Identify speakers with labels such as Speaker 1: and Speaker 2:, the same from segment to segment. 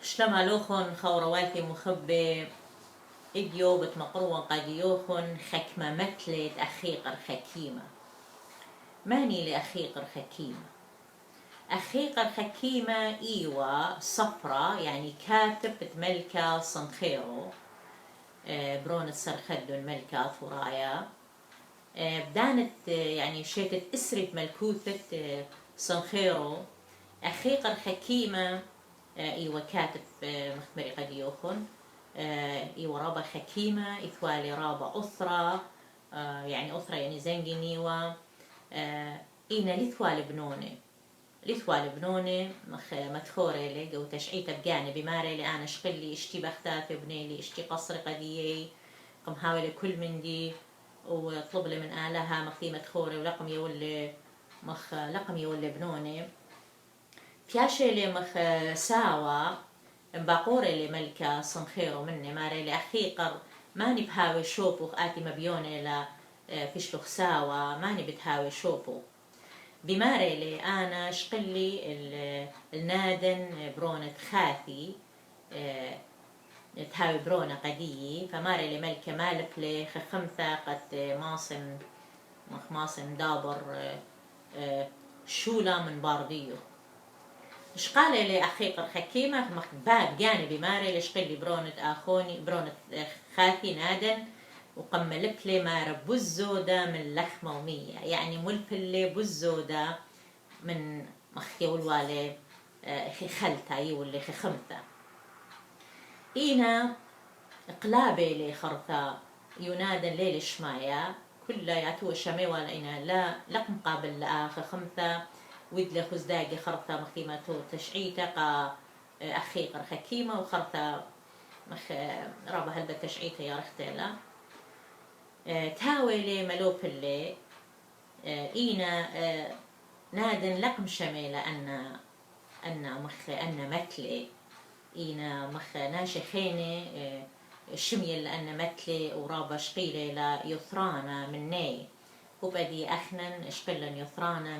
Speaker 1: شلما لوخن خورواتي مخبي إديو بتمقروان قديوخن خكمة متلت أخيقر خكيمة. ماني لأخيقر خكيمة. أخيقر خكيمة إيوة صفرة يعني كاتب ملكة صنخيرو برونة سرخدو الملكة ثرايا بدانت يعني شيتت إسرت ملكوثة صنخيرو أخيقر حكيمة إيوة كاتب مخمري قديوخن إيوة رابا حكيمة إثوالي رابا أثرة يعني أثرة يعني زنجنيوة إينا لثوالي بنوني لثوالي بنوني مدخوري لي قو تشعيت بجاني بماري لي أنا شقلي اشتي بختاثي بنيلي اشتي قصر قديي قم هاولي كل من دي وطلب لي من آلها مخي مدخوري ولقم يولي لقم يولي بنوني فياشي لي مخ ساوا مباقوري لي ملكة صنخيرو مني ماري لي أخيقر ماني بهاوي شوبو آتي مبيوني لا فيشلوخ ساوا ماني بتهاوي شوبو بماري لي أنا شقلي النادن برونة خاثي تهاوي برونة قديي فماري لي ملكة مالك لي خمثة قد ماصم دابر شولا من بارديو شقالي لي أخيقر حكيمة باب جانبي ماري لشقلي برونة آخوني برونة خاثي نادن وقملك لي مار بوزودة من لخمة ومية يعني ملفلي بوزودة من مخي والوالي خلتا يولي خمثة إينا قلابي لي خرثة ينادن ليل شمايا كل يعتو شمي ولا إنا لا مقابل لآخر خمثة ودل خزداقي خرثة مخيمة تشعيتة قا أخيقر حكيمة وخرثة رابا هلبة تشعيتة يا رختيلا تاوي لي ملوب اللي إينا نادن لقم شميلة أن متلي إينا ناشي خيني شميل لأن متلي ورابا شقيلي لا يثرانا مني وبدي أخنن شقلن يثرانا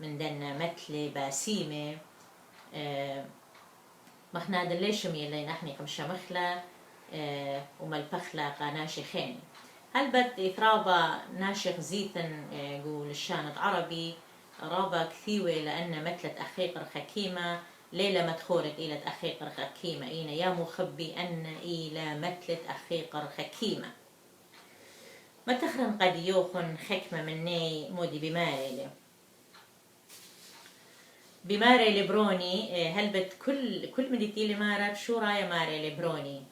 Speaker 1: من دنا متلي باسيمة مخناد اللي شميل لين أحني كم شمخلة ومالبخلة قاناشي خيني هل بد إثرابا ناشخ زيتن قول الشانط عربي رابا كثيوة لأن مثلت أخيقر حكيمة ليلة مدخورت إلى أخيقر حكيمة إينا يا مخبي أن إلى مثلت أخيقر حكيمة ما تخرن قد يوخن حكمة مني مودي بماري لبروني هل بد كل من دي لمارا بشو رايا ماري لبروني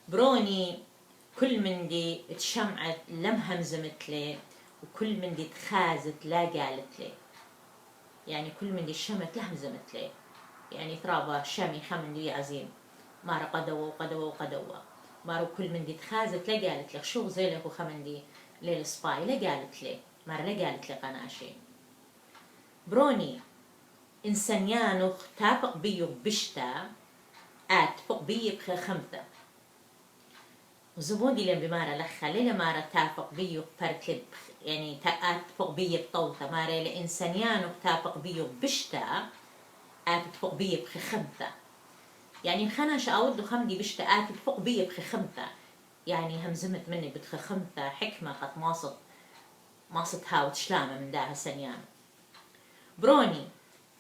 Speaker 1: بروني كل من دي اتشمعت لم همزمت لي وكل من دي تخازت لا قالت لي يعني كل من دي شمت لا همزمت لي يعني ثرابا شامي خمن دي عزيم مارا قدوة مارو كل من دي تخازت لا قالت لي شو زي لك وخمن دي ليل سباي لا قالت لي مارا لا قالت لي قناشي بروني إنسانيانو تابق بيو بشتا فوق بيو بخمثة وزبون دي لم بمارا لخا ليلة مارا تافق بيو فركب يعني تاقات فوق بيو بطوثة مارا لإنسانيانو تافق بيو بشتا فوق بيو بخمثة يعني خناش أودو خمدي بشتا فوق بيو بخمثة يعني همزمت مني بتخمثة حكمة قد ماصت هاوت شلامة من داها سنيان بروني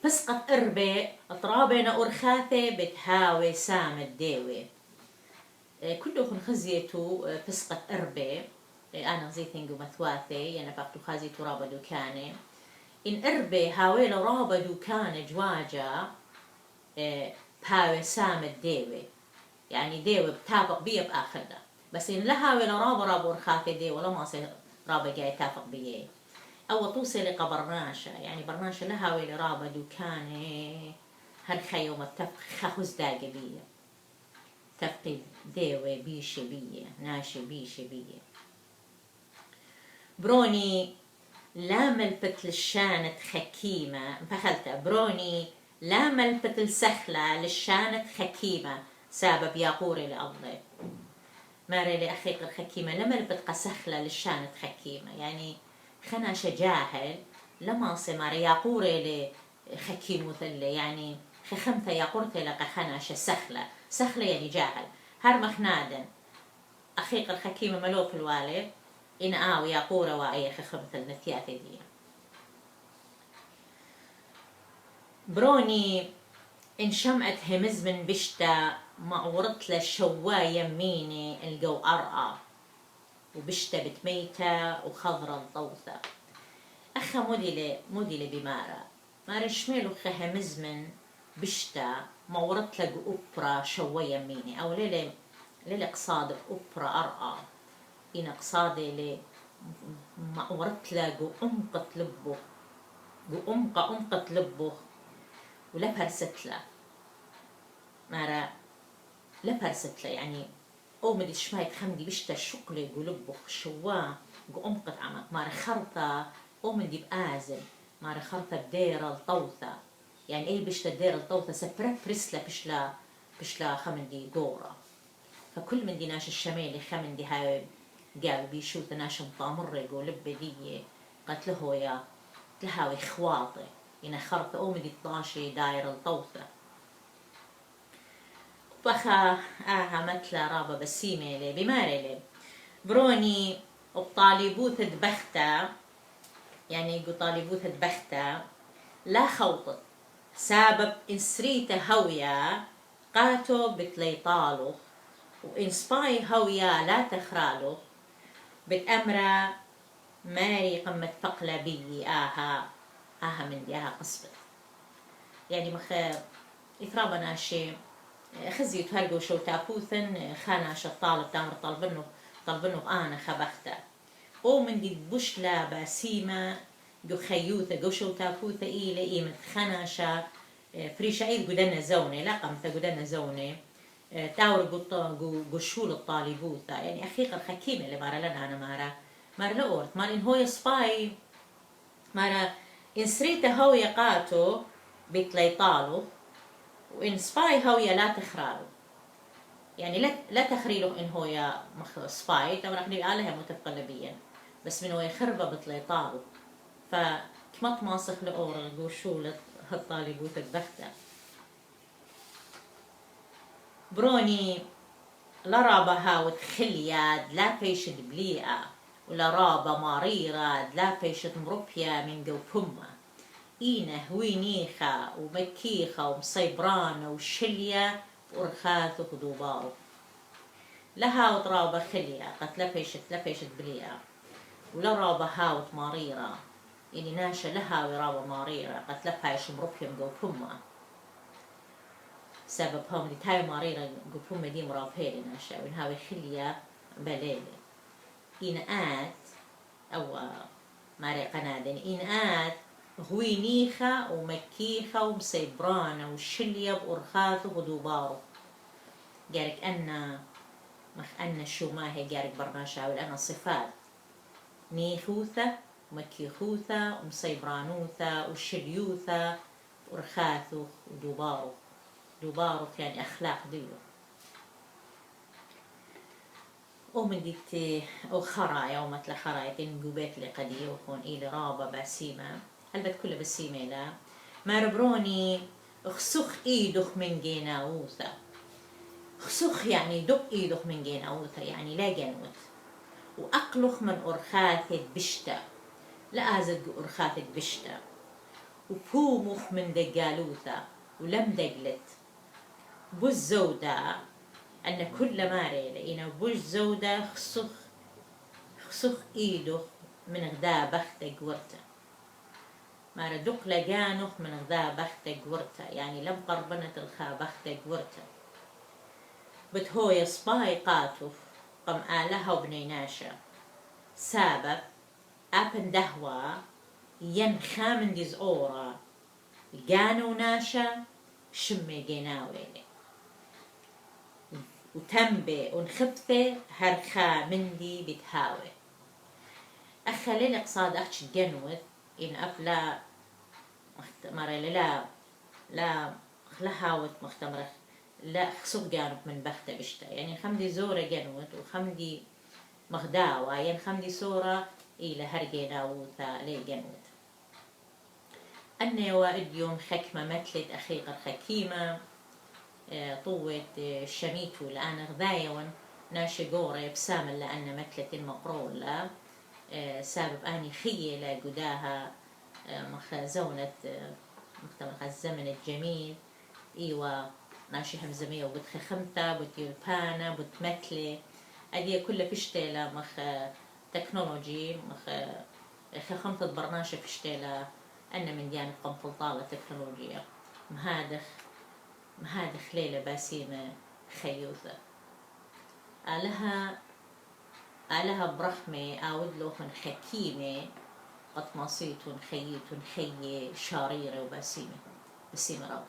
Speaker 1: فسقت إربي أطرابنا أرخاثي بتهاوي سامة ديوي كلهم خزيتو فسقت إربي أنا زيتنجو مثواثي يعني فقط خزيتو رابا دوكاني إن إربي هاويل رابا دوكان جواجا بهاوي سامة ديوي يعني ديوي بتافق بيه بآخرها بس إن لهاويل رابا أرخاثي ديوي ولا ما صير رابا جاي تافق بيه أو توصي لقى برناشة يعني برناشة لهاويل رابا دوكاني هالخيوم التفق خخز داقي بيه تفقد ديوة بيشي بيه ناشي بيشي بيه بروني لا ملفت للشانة حكيمة فخلتها بروني لا ملفت السخلة للشانة حكيمة سبب يقوري لأضلي ماري لأخيق الحكيمة لما ملفت قسخلة للشانة حكيمة يعني خناش جاهل لما صمار يقوري لحكيم مثل يعني خخمت يا قرت لك خناش سخلة يعني جاهل هر مخنادن أخيق الحكيمة ملوك الوالد إن يا قورة وأي خخمت النتيات دي بروني إن شمعت همز من بشتا معورت للشوا يميني الجو أرقى وبشتا بتميتة وخضرة الطوثة أخا مودي بمارة مارا شميلو خها مزمن بشتا معورت لك أوبرا شوا يميني أو ليلة قصاد أوبرا أرقى إن قصادي معورت لك أمقت لبه أمقت لبه ولا برستلا مارا لا برستلا يعني أو مدي شمايت خمدي بشتا شقلي قلبه شوا قمقت عمق مارا خرطة أو مدي بآزل مارا خرطة بديرة الطوثة يعني أي بشتا ديرة الطوثة سفرت برسلا بشلا خمندي قورة فكل من دي ناش الشمالي خمندي هاي قال بيشوت ناش مطامر قلب دي قالت له يا تلهاوي خواطي إن خرطة أو مدي 12 دايرة الطوثة بخا مثل رابا بسيمة لي بماري بروني وطالبوث دبختا يعني يقول طالبوث دبختا لا خوطت سبب إن سريت هويا قاتو بتليطالو وإن سباي هويا لا تخرالو بالأمرة ماري قمت فقلة بي آها من دي قصبت يعني إثرابا ناشي خزي تهرجو شو تافوثن خانا شطالب تامر طلبنه أنا خبخته أو من دي بشلا بسيمة جو خيوثة جو شو تافوثة إيمة خناشة فريشة إيد قدنا زونة لا قمت قدنا زونة تاور جو شول الطالبوثة يعني أخيقا الحكيمة اللي مارا لنا أنا مارا لأورت مارا إن هو يصفاي مارا إن سريته هو يقاتو بيتليطالو وإن سباي هويا لا تخرالو يعني لا تخريله إن هو يا سباي طبعا راح نقول عليها متقلبيا بس من هو يخربه بطليطالو فكمت ماسخ لأورا قوشولة هالطالبو تكبخته بروني لرابة هاوت خلياد لا فيشد بليئة ولرابة ماريراد لا فيشد مربيا من قوفمة إينه وينيخة ومكيخة ومصيبرانة وشلية وأرخاث ودوبارو لها وطرابة خلية قد لفيشت بليئة ولا رابة هاوت ماريرة يعني ناشا لها ورابة ماريرة قد لفايش مربية مقوفمة سبب هم دي تاي ماريرة قوفمة دي مرافيلي ناشا ونهاوي خلية بليلي إنآت أو ماري قنادن إنآت غوينيخة ومكيخة ومسيبرانة وشلية وأرخاث ودوبارو قالك أن شو ما هي قالك برناشا والأنا صفات نيخوثة ومكيخوثة ومسيبرانوثة وشليوثة وأرخاث ودوبارو يعني أخلاق ديو ومن ديت أو خرايا ومثل خرايا تنقوبات لقديه وخون إلي رابة بسيمة هلبت كله بسيمة لا ما ربروني خسخ إيدخ من جيناوثة خسخ يعني دق إيدخ من جيناوثة يعني لا جنوت وأقلخ من أرخاثة بشتا لا أزد أرخاثة بشتا وفومخ من دقالوثة ولم دقلت بوز زودة أن كل ماري لقينا بوز زودة خسخ إيدخ من غدا بختك ورته مارا دق لجانخ من غدا بختك ورته يعني لم قربنت الخا بختك ورته بتهوي سباي قاتف قم آلها وبنيناشا سبب أبن دهوا ين خامن ديز أورا جانو ناشا شمي جناويلي وتنبي ونخبثي هرخا مندي بتهاوي أخلي قصاد أختش جنوث إن أفلا مرة لا خلهاوت مختمرة لا خصوب جانب من بختة بشتا يعني خمدي زورة جنوت وخمدي مخداوة يعني خمدي صورة إلى هرجينا وثا لي جنوت أنا وائد يوم خكمة مثلت أخيقر خكيمة طوت شميتو لأن غذايون ناشي قوري بسامل لأن مثلت المقرولة سبب أني خيي لا قداها مخزونة مختمخ الزمن الجميل إيوا ناشي همزمية وبتخ خمتة بتيوبانا بتمثلي أدي كل فيشتيلا مخ تكنولوجي مخ خمتة برناشة فيشتيلا أنا من ديانة قنفلطالة تكنولوجيا مهادخ ليلة باسيمة خيوثة آلها برحمة أودلوهن حكيمة قد مصيتون خيتون خيي شاريرة وباسيمة بسيمة راو